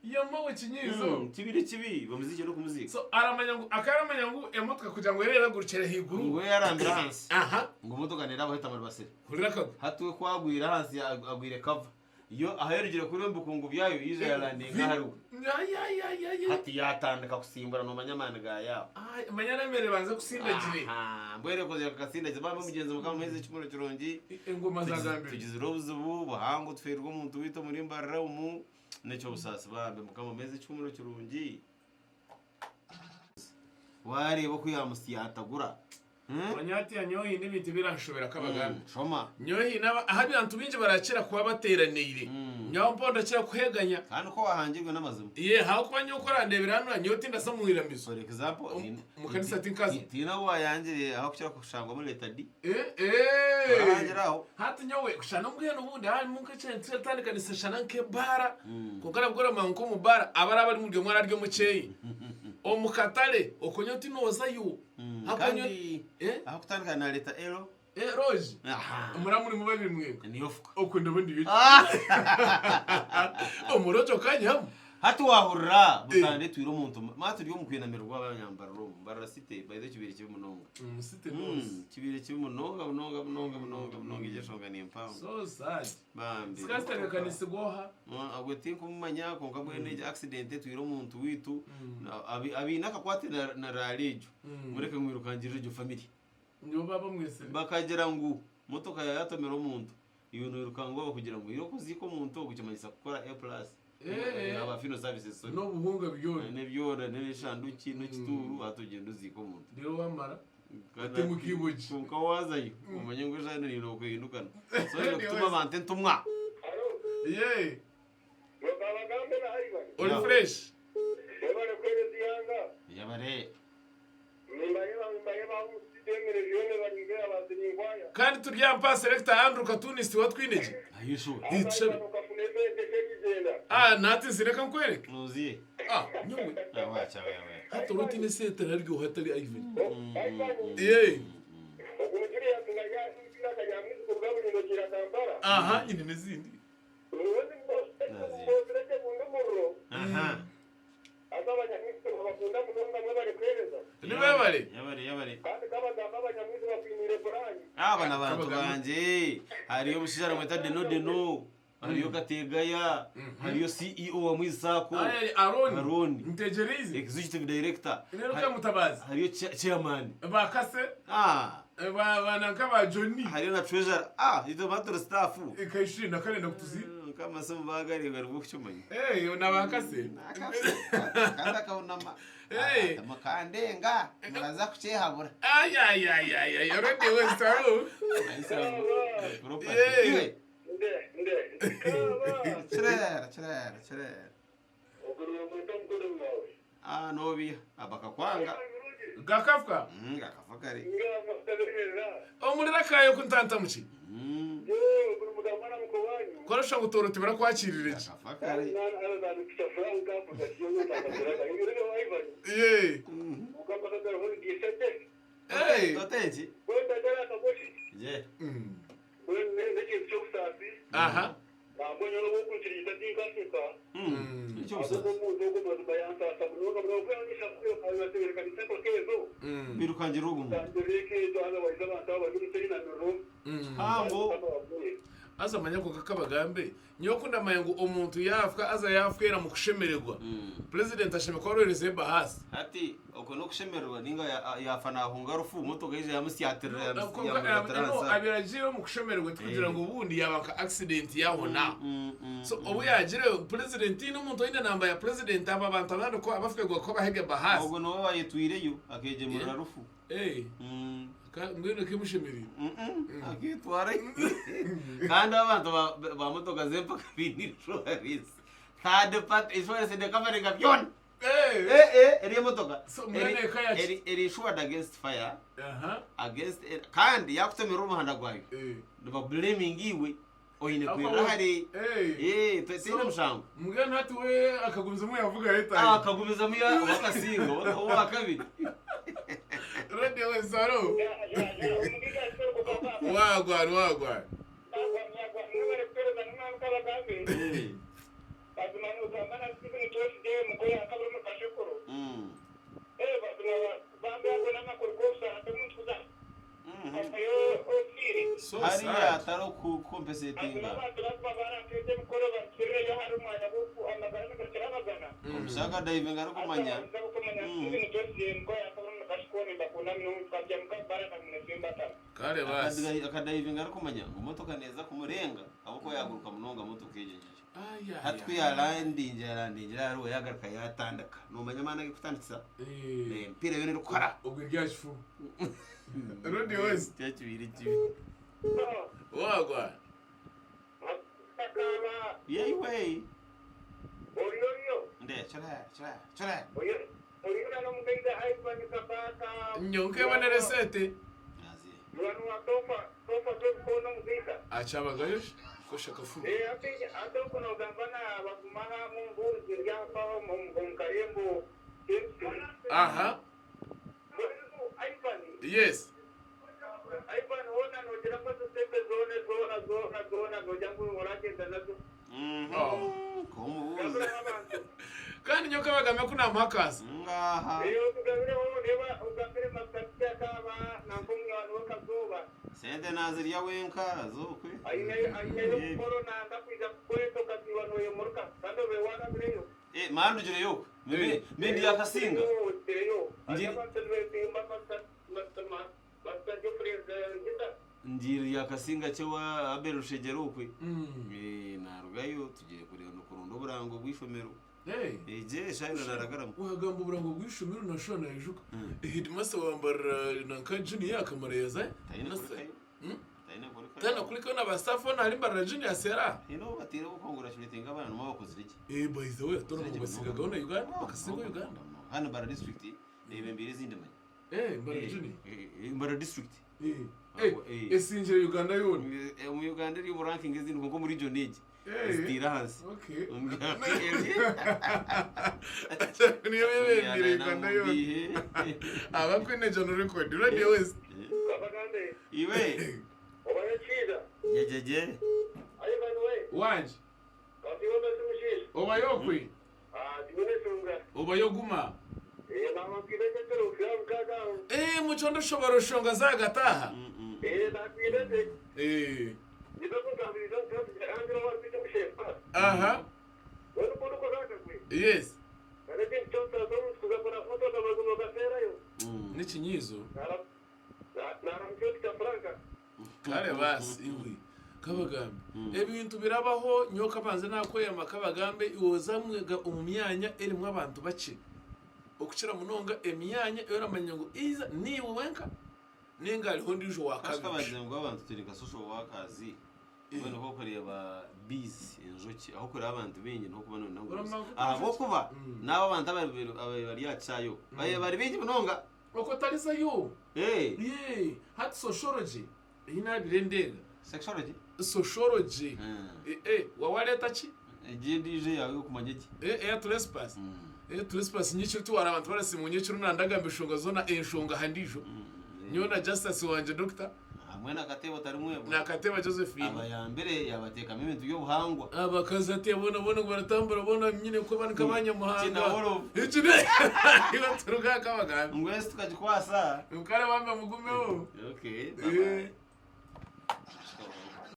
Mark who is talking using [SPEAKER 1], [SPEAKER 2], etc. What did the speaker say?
[SPEAKER 1] yamo kinyizo
[SPEAKER 2] kibi bamuzike no kumuzika
[SPEAKER 1] so akaramanya ngo emotoka kugira ngo rero gurukere higuru
[SPEAKER 2] ngo yarambira hansi
[SPEAKER 1] aha
[SPEAKER 2] ngo motoka nera bahita muri basire
[SPEAKER 1] kurira kago
[SPEAKER 2] hatwe kwagwira hansi agwire kava iyo aherugire kuri mbukungu byayo yize yalandinga haru hati yatandika kusimbura no manyamana ga yawo
[SPEAKER 1] manyana mere banza kusindagire
[SPEAKER 2] mbwere koze kasindaje baba mugenzi mukameze cyumuro kirongi
[SPEAKER 1] ingoma zagambe
[SPEAKER 2] tugize robuzubu bahango tferwa umuntu wita muri Mbarara umu necyo busasa bambe mukameze cyumuro kirungi wareba ko yamusiyatagura
[SPEAKER 1] Wanyati ya nyohi n'ibintu biranshobera Kabagambe.
[SPEAKER 2] Shoma.
[SPEAKER 1] Nyohi naba ahadi abantu binje barakira kuba bateranire. Nyawo mpondo akira kuheganya.
[SPEAKER 2] Kandi ko wahangirwe n'amazumu.
[SPEAKER 1] Hawo kuba nyoko randebera hano nyoti ndasamuhira miso.
[SPEAKER 2] For example,
[SPEAKER 1] mu kanisa tinkazi.
[SPEAKER 2] Tina wayangire aho kushaka kushangwa muri leta di.
[SPEAKER 1] Wahangiraho. Hati nyowe kushana mbwene ubundi hari mu kace tsandikanisa shananke bara. Kokara bwora manko mu bara abara bari mu ryo mwana ryo muceyi. Omukatale okonyoti noza yu.
[SPEAKER 2] Hakanyoti aho kutandika na leta ero
[SPEAKER 1] roje muramuri mu babiri mwebwe
[SPEAKER 2] niyo fuka
[SPEAKER 1] okunda bundi bice omurojo kanyam
[SPEAKER 2] hati wahurra butande twiro umuntu matu ryo mukwenamerwa abanyambararo Mbarara city bayze kibiri kibi munonga
[SPEAKER 1] city nose
[SPEAKER 2] kibiri kibi munonga igeshonga ni mpamvu
[SPEAKER 1] so sad
[SPEAKER 2] bambi
[SPEAKER 1] sikasta kanisa goha
[SPEAKER 2] agwete ko mumanya ko ngabwene accident twiro umuntu witu abinaka kwate na ralejo mureke mwirukangirije jo family
[SPEAKER 1] nyo baba mwese
[SPEAKER 2] bakagera ngo motoka ya atomera umuntu iyo nirukangwa kugira ngo iyo kuziko umuntu gukimanyisa gukora A+ aba fino services so
[SPEAKER 1] no buhunga byone
[SPEAKER 2] nebyora nebishanduki no kituru atugenda uziko umuntu
[SPEAKER 1] rero bamara kate mukibuki
[SPEAKER 2] kuko wazayo umanye ngo jana ni no kwindukana so rero tuma bante ntumwa
[SPEAKER 1] ye
[SPEAKER 3] Kabagambe na haiba
[SPEAKER 1] all fresh
[SPEAKER 3] ebale kwezi yanga
[SPEAKER 2] yabare
[SPEAKER 3] mimbayeba usidemere jone baringe abazinyingwaya
[SPEAKER 1] kandi turyampa selector Andrew Katunisi watwineje
[SPEAKER 2] ayisho
[SPEAKER 1] nati zireka nkwereke
[SPEAKER 2] nuziye
[SPEAKER 1] nyowe
[SPEAKER 2] wacha wewe
[SPEAKER 1] hata rutine seta naryo hatari Ivan
[SPEAKER 3] okujiri yatungaga ibira kajamwizi kubgabu ndokira Kampala
[SPEAKER 1] ine nezindi
[SPEAKER 3] ubundi mbosete bundu murro azabanyamwizi bakunda munonga mwebale kweleza
[SPEAKER 1] ni bebale
[SPEAKER 2] yabare
[SPEAKER 3] kandi Kabagambe abanyamwizi bakwinire Burangi
[SPEAKER 2] abana bantu banje hariyo mushijara mweta deno hariyo Kategaya hariyo CEO wa Mwisako
[SPEAKER 1] Aroni Ntegereze
[SPEAKER 2] executive director
[SPEAKER 1] rero kwa mutabazi
[SPEAKER 2] hariyo chairman
[SPEAKER 1] bakase bana kama Johnny
[SPEAKER 2] hariyo na treasurer ito matter staff
[SPEAKER 1] ikaishi na kale ndakutuzi
[SPEAKER 2] kama somo bagari garugo kuchumanya
[SPEAKER 1] na bakase
[SPEAKER 2] kanda kaunama makandenga muraza kuchehabura
[SPEAKER 1] already was taro
[SPEAKER 2] Chere. Nobi abakakwanga
[SPEAKER 1] gakafka
[SPEAKER 2] gakafakari
[SPEAKER 1] omurira kayo kuntanta muki korosha gutoroti barakwakirire iki
[SPEAKER 2] gakafakari oteji je
[SPEAKER 1] aha
[SPEAKER 3] nabonye no gukurikira itakika
[SPEAKER 2] icyo usaba birukangira ugumu
[SPEAKER 1] aza manyako Kabagambe nyokunda mayango omuntu yafka aza yafkwera mu kushemererwa president asheme ko roreze bahasi
[SPEAKER 2] ati uko no kushemererwa ninga yafana hungarufu motoka ije yamusyatira
[SPEAKER 1] abiragiye mu kushemererwa kugira ngo ubundi yabaka accident yahona so obu yagire president n'umuntu inde namba ya president aba bantu abandi ko abafwegwa ko bahege bahasi
[SPEAKER 2] ubwo no bayitwireyo akeje mu rufu
[SPEAKER 1] ngwino kimushemerera
[SPEAKER 2] akitware kandi abantu ba motoka zempa kabinira shorisi third party insurance de cover gabion eri motoka eri sure against fire against kandi yakutemera umuhanda gwayo ndaba blaming iwe oyine kwira hari twesina mushango
[SPEAKER 1] mugana hati we akagumiza mu yavuga leta
[SPEAKER 2] akagumiza mu ya bakasingo wa kabiri
[SPEAKER 1] radio wesaro wagwa
[SPEAKER 2] kompesetinga omushaka diving ari kumanya
[SPEAKER 1] kare basi
[SPEAKER 2] akadiving ari kumanya ngo motoka neza kumurenga ahubwo yaguruka munonga motoka yejeje hatwi yarandingira yari yagaruka yatandaka numanya mana gikutanditsa mpira yone rukora
[SPEAKER 1] ubwo ryashifu rodi wese
[SPEAKER 2] cyakibiri
[SPEAKER 1] wagwa
[SPEAKER 2] yey way nde chara
[SPEAKER 1] nyonke banere sete achabagayo koshaka fu aha yes kandi nyoka bagame kuna mpakaza
[SPEAKER 2] ngaha sente nazirya wenka zokwe mandu jire yo mendi yakasinga ndiri yakasinga cewa abeire ushegera ukwe narugayo tugiye kureba no kurundo burango bw'ishomero eje shaira naragaramu
[SPEAKER 1] wagamba uburango bw'ishomero nashona ejuka headmaster wambara nanka junior akamareza tana kuliko na bastaff na Mbarara junior sera
[SPEAKER 2] batira gukongora shimitinga abana no bakoze iki
[SPEAKER 1] by the way atora mu basiga gahunda Uganda bakasiga Uganda
[SPEAKER 2] hano Mbarara district ibembere zindi manya
[SPEAKER 1] Mbarara junior
[SPEAKER 2] Mbarara district
[SPEAKER 1] esinjira Uganda yone
[SPEAKER 2] mu Uganda iri mu ranking ezindi nko muri region age stira hansi
[SPEAKER 1] okay
[SPEAKER 2] niyo
[SPEAKER 1] bibembere Uganda yone abakwine jono record radio west
[SPEAKER 3] Kabagambe
[SPEAKER 2] iwe
[SPEAKER 3] obayachiza
[SPEAKER 2] jejeje
[SPEAKER 3] ayo banwe
[SPEAKER 1] wanje
[SPEAKER 3] kandi wabasumushira
[SPEAKER 1] obayokwi
[SPEAKER 3] dibone sunga
[SPEAKER 1] obayoguma
[SPEAKER 3] mama kidete tero kaga
[SPEAKER 1] muchondo shobora shonga zagataha
[SPEAKER 3] nakidete
[SPEAKER 1] aha yes n'ikinyizo kare basi iwe Kabagambe ebintu birabaho nyoka banze nakoyama Kabagambe iwozamwega umyanya erimwe abantu bake okukira munonga emyanya yoramanya ngo iza niwe wenka ninga aliho ndijo wakabije
[SPEAKER 2] ngo abantu turika social workers ubona ko kureba busy enjoki aho kuri abantu benye no kubona nango abo kuba nabo abantu bari yacayo bari benye munonga
[SPEAKER 1] uko tarisa yo hat sociology ina birendera sociology wawaleta ki
[SPEAKER 2] gendije yawe kumanya iki
[SPEAKER 1] trespass trespass nyicyo twara abantu barasi mu nyicyo nandagambe shonga zona enshonga handijo nyona justice wanje doctor
[SPEAKER 2] hamwe nakatebo tarimwebo
[SPEAKER 1] nakateba Josephine
[SPEAKER 2] abayambere yabateka ibintu byo buhangwa
[SPEAKER 1] abakazi ati bona ngo baratambura bona nyine ko banika abanyamuhanga iki ne iba turuka Kabagambe
[SPEAKER 2] ngwese tukajikwasa
[SPEAKER 1] ukare bamba mugumeho
[SPEAKER 2] okay bye bye